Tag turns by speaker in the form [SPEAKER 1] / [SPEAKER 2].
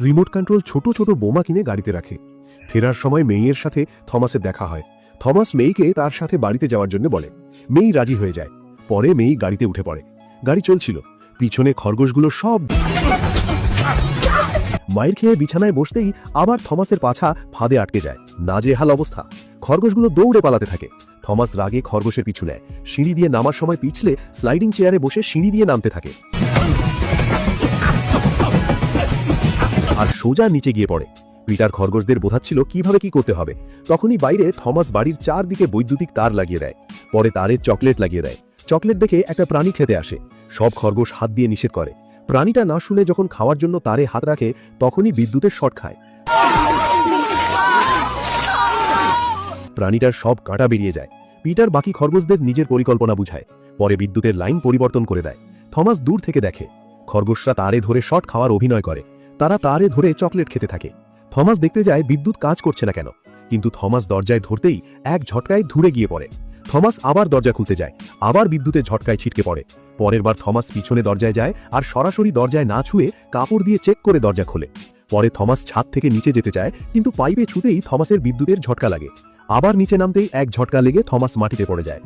[SPEAKER 1] Remote control ছোট ছোট বোমা কিনে গাড়িতে রাখে। ফেরার সময় মেইয়ের সাথে থমাসের দেখা হয়। থমাস মেইকে তার সাথে বাড়িতে যাওয়ার জন্য বলে। মেই রাজি হয়ে যায়। পরে মেই গাড়িতে উঠে পড়ে। গাড়ি চলছিল, পিছনে খরগোশগুলো সব মায়ের খেয়ে বিছানায় বসতেই আবার থমাসের পাছা ফাঁদে আটকে যায়। নাজেহাল অবস্থা। খরগোশগুলো দৌড়ে পালাতে থাকে। থমাস রাগে খরগোশের পিছু নেয়। সিঁড়ি দিয়ে নামার সময় পিছলে স্লাইডিং চেয়ারে বসে সিঁড়ি দিয়ে নামতে থাকে আর সোজা নিচে গিয়ে পড়ে। পিটার খরগোশদের বোঝাচ্ছিল কিভাবে কি করতে হবে। তখনই বাইরে থমাস বাড়ির চারদিকে বৈদ্যুতিক তার লাগিয়ে দেয়। পরে তারে চকলেট লাগিয়ে দেয়। চকলেট দেখে একটা প্রাণী খেতে আসে। সব খরগোশ হাত দিয়ে নিষেধ করে। প্রাণীটা না শুনে যখন খাওয়ার জন্য তারে হাত রাখে তখনই বিদ্যুতের শর্ট খায়। প্রাণীটার সব কাঁটা বেরিয়ে যায়। পিটার বাকি খরগোশদের নিজের পরিকল্পনা বুঝায়। পরে বিদ্যুতের লাইন পরিবর্তন করে দেয়। থমাস দূর থেকে দেখে খরগোশরা তারে ধরে শর্ট খাওয়ার অভিনয় করে। তারা তারে ধরে চকলেট খেতে থাকে। থমাস দেখতে যায় বিদ্যুৎ কাজ করছে না কেন, কিন্তু থমাস দরজায় ধরতেই এক ঝটকায় ধুরে গিয়ে পড়ে। থমাস আবার দরজা খুলতে যায়, আবার বিদ্যুতের ঝটকায় ছিটকে পড়ে। পরের বার থমাস পিছনে দরজায় যায় আর সরাসরি দরজায় না ছুঁয়ে কাপড় দিয়ে চেক করে দরজা খোলে। পরে থমাস ছাদ থেকে নিচে যেতে চায়, কিন্তু পাইপে ছুঁতেই থমাসের বিদ্যুতের ঝটকা লাগে। আবার নিচে নামতেই এক ঝটকা লেগে থমাস মাটিতে পড়ে যায়।